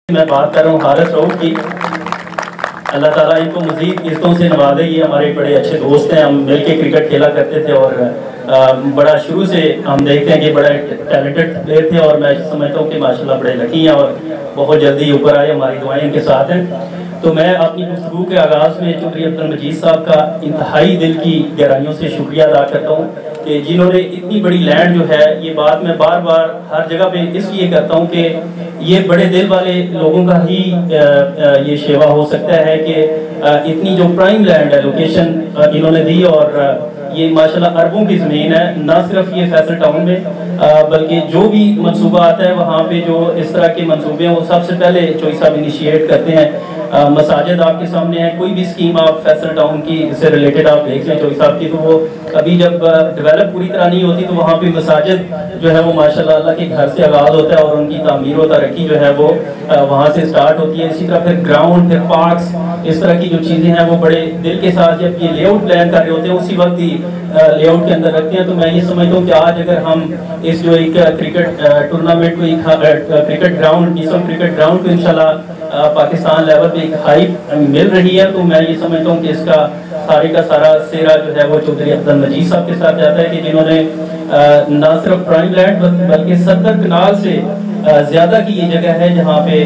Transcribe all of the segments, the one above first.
میں بات کر رہا ہوں حارث رؤف کی۔ اللہ تعالیٰ ان کو مزید عزتوں سے نوازے۔ یہ ہمارے بڑے اچھے دوست ہیں، ہم مل کے کرکٹ کھیلا کرتے تھے اور بڑا شروع سے ہم دیکھتے ہیں کہ بڑا ٹیلنٹڈ پلیئر تھے اور میں سمجھتا ہوں کہ ماشاءاللہ بڑے لکی ہیں اور بہت جلدی اوپر آئے، ہماری دعائیں ان کے ساتھ ہیں۔ تو میں اپنی گفتگو کے آغاز میں چودھری عبدالمجید صاحب کا انتہائی دل کی گہرائیوں سے شکریہ ادا کرتا ہوں کہ جنہوں نے اتنی بڑی لینڈ جو ہے، یہ بات میں بار بار ہر جگہ پہ اس لیے کرتا ہوں کہ یہ بڑے دل والے لوگوں کا ہی یہ شیوا ہو سکتا ہے کہ اتنی جو پرائم لینڈ ہے لوکیشن انہوں نے دی، اور یہ ماشاءاللہ اربوں کی زمین ہے، نہ صرف یہ فیصل ٹاؤن میں بلکہ جو بھی منصوبہ آتا ہے وہاں پہ جو اس طرح کے منصوبے ہیں وہ سب سے پہلے چوئی صاحب انیشیٹ کرتے ہیں۔ مساجد آپ کے سامنے ہے، کوئی بھی اسکیم آپ فیصل ٹاؤن کی سے ریلیٹڈ آپ دیکھ لیں چوئی صاحب کی، تو وہ ابھی جب ڈیولپ پوری طرح نہیں ہوتی تو وہاں پہ مساجد جو ہے وہ ماشاءاللہ اللہ کے گھر سے آغاز ہوتا ہے اور ان کی تعمیر و ترقی جو ہے وہ وہاں سے سٹارٹ ہوتی ہے۔ اسی طرح پھر گراؤنڈ، پھر پارکس، اس طرح کی جو چیزیں ہیں وہ بڑے دل کے ساتھ جب یہ لے آؤٹ پلان کر رہے ہوتے ہیں اسی وقت ہی لے آؤٹ کے اندر رکھتے ہیں۔ تو میں یہ سمجھتا ہوں کہ آج اگر ہم اس جو ایک کرکٹ ٹورنامنٹ کو، ایک کرکٹ گراؤنڈ، کرکٹ گراؤنڈ کو انشاءاللہ پاکستان لیول پہ ایک ہائپ مل رہی ہے، تو میں یہ سمجھتا ہوں کہ اس کا سارے کا سارا سیرا جو ہے وہ چودھری عبدالمجید صاحب کے ساتھ جاتا ہے کہ جنہوں نے نہ صرف پرائم لینڈ بلکہ 70 کنال سے زیادہ کی یہ جگہ ہے جہاں پہ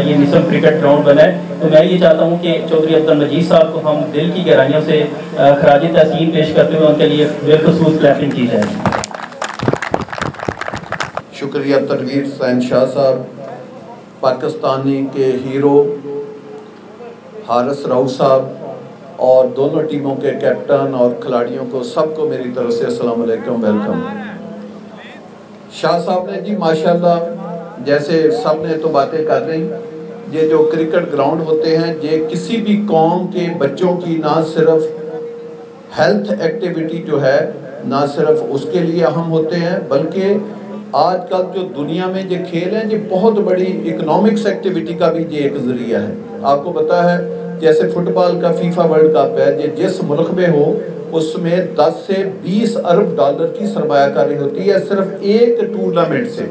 یہ نصف کرکٹ گراؤنڈ بنا ہے۔ تو میں یہ چاہتا ہوں کہ چودھری عبدالمجید صاحب کو ہم دل کی گہرائیوں سے خراج تحسین پیش کرتے ہوئے ان کے لیے بالخصوص کلیپنگ کی جائے۔ شکریہ تنویر حسین شاہ صاحب، پاکستانی کے ہیرو حارث رؤف صاحب اور دونوں ٹیموں کے کیپٹن اور کھلاڑیوں کو سب کو میری طرف سے السلام علیکم، ویلکم۔ شاہ صاحب نے جی ماشاءاللہ جیسے سب نے تو باتیں کر رہی، یہ جو کرکٹ گراؤنڈ ہوتے ہیں یہ کسی بھی قوم کے بچوں کی نہ صرف ہیلتھ ایکٹیویٹی جو ہے نہ صرف اس کے لیے اہم ہوتے ہیں بلکہ آج کل جو دنیا میں یہ کھیل ہیں یہ بہت بڑی اکنامکس ایکٹیویٹی کا بھی یہ ایک ذریعہ ہے۔ آپ کو پتا ہے جیسے فٹ بال کا فیفا ورلڈ کپ ہے، یہ جس ملک میں ہو اس میں 10 سے 20 ارب ڈالر کی سرمایہ کاری ہوتی ہے صرف ایک ٹورنامنٹ سے۔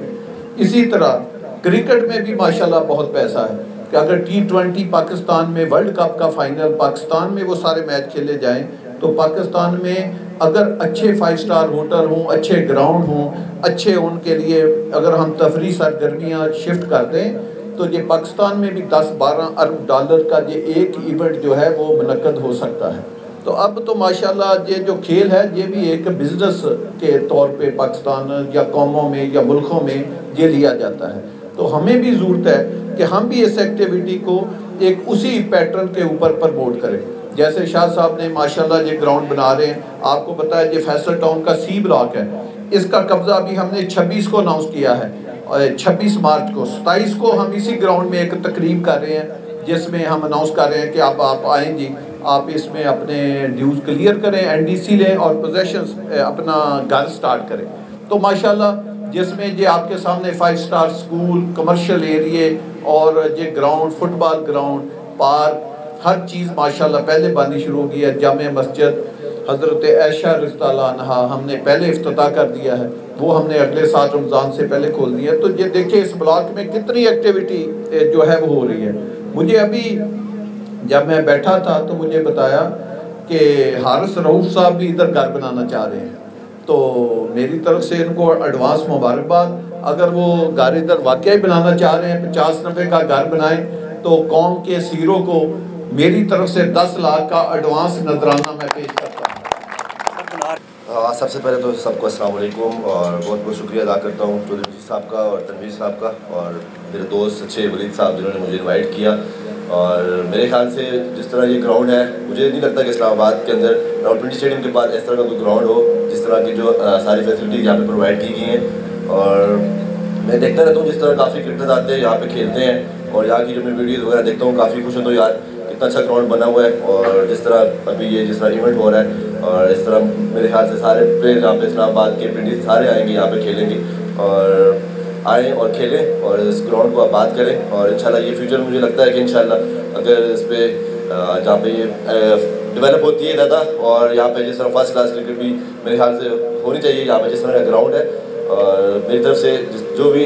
اسی طرح کرکٹ میں بھی ماشاءاللہ بہت پیسہ ہے کہ اگر T20 پاکستان میں ورلڈ کپ کا فائنل پاکستان میں وہ سارے میچ کھیلے جائیں تو پاکستان میں اگر اچھے 5 سٹار ہوٹل ہوں، اچھے گراؤنڈ ہوں، اچھے ان کے لیے اگر ہم تفریح سرگرمیاں شفٹ کر دیں تو یہ پاکستان میں بھی 10-12 ارب ڈالر کا یہ ایک ایونٹ جو ہے وہ منعقد ہو سکتا ہے۔ تو اب تو ماشاءاللہ یہ جو کھیل ہے یہ بھی ایک بزنس کے طور پہ پاکستان یا قوموں میں یا ملکوں میں یہ لیا جاتا ہے۔ تو ہمیں بھی ضرورت ہے کہ ہم بھی اس ایکٹیویٹی کو ایک اسی پیٹرن کے اوپر پروموٹ کریں۔ جیسے شاہ صاحب نے ماشاءاللہ یہ گراؤنڈ بنا رہے ہیں، آپ کو پتا ہے یہ فیصل ٹاؤن کا سی بلاک ہے، اس کا قبضہ بھی ہم نے 26 کو اناؤنس کیا ہے، 26 مارچ کو، 27 کو ہم اسی گراؤنڈ میں ایک تقریب کر رہے ہیں جس میں ہم اناؤنس کر رہے ہیں کہ اب آپ آئیں جی، آپ اس میں اپنے ڈیوز کلیئر کریں، NDC لیں اور پوزیشنز اپنا گھر سٹارٹ کریں۔ تو ماشاءاللہ جس میں یہ آپ کے سامنے 5 سٹار سکول، کمرشل ایریے اور یہ گراؤنڈ، فٹ بال گراؤنڈ، پارک، ہر چیز ماشاءاللہ پہلے بانی شروع ہو گئی ہے۔ جامع مسجد حضرت عائشہ رضی اللہ عنہا ہم نے پہلے افتتاح کر دیا ہے، وہ ہم نے اگلے سال رمضان سے پہلے کھول دیا ہے۔ تو یہ دیکھیں اس بلاک میں کتنی ایکٹیویٹی جو ہے وہ ہو رہی ہے۔ مجھے ابھی جب میں بیٹھا تھا تو مجھے بتایا کہ حارث رؤف صاحب بھی ادھر گھر بنانا چاہ رہے ہیں، تو میری طرف سے ان کو ایڈوانس مبارکباد۔ اگر وہ گھر ادھر واقعی بنانا چاہ رہے ہیں، 50 نفع کا گھر بنائیں تو قوم کے سیروں کو میری طرف سے 10 لاکھ کا ایڈوانس نذرانہ میں پیش کرتا ہوں۔ سب سے پہلے تو سب کو السلام علیکم اور بہت بہت شکریہ ادا کرتا ہوں چودھری صاحب کا اور تنویر صاحب کا اور میرے دوست اچھے ولید صاحب جنہوں نے مجھے انوائٹ کیا۔ اور میرے خیال سے جس طرح یہ گراؤنڈ ہے، مجھے نہیں لگتا کہ اسلام آباد کے اندر راولپنڈی اسٹیڈیم کے بعد اس طرح کا کوئی گراؤنڈ ہو جس طرح کی جو ساری فیسلٹیز یہاں پہ پرووائڈ کی گئی ہیں۔ اور میں دیکھتا رہتا ہوں جس طرح کافی کرکٹرز آتے ہیں یہاں پہ کھیلتے ہیں اور یہاں کی جو میں ویڈیوز وغیرہ دیکھتا ہوں کافی خوش ہوتا ہوں، یار اتنا اچھا گراؤنڈ بنا ہوا ہے۔ اور جس طرح ابھی یہ جس طرح ایونٹ ہو رہا ہے اور اس طرح میرے خیال سے سارے پلیئر یہاں پہ اسلام آباد کے پنڈی سارے آئیں گے، یہاں پہ کھیلیں گے اور آئیں اور کھیلیں اور اس گراؤنڈ کو آباد کریں۔ اور انشاءاللہ یہ فیوچر مجھے لگتا ہے کہ انشاءاللہ اگر اس پہ جہاں پہ یہ ڈیولپ ہوتی ہے زیادہ اور یہاں پہ جس طرح فرسٹ کلاس کرکٹ بھی میرے خیال سے ہونی چاہیے یہاں پہ جس طرح کا گراؤنڈ ہے، اور میری طرف سے جو بھی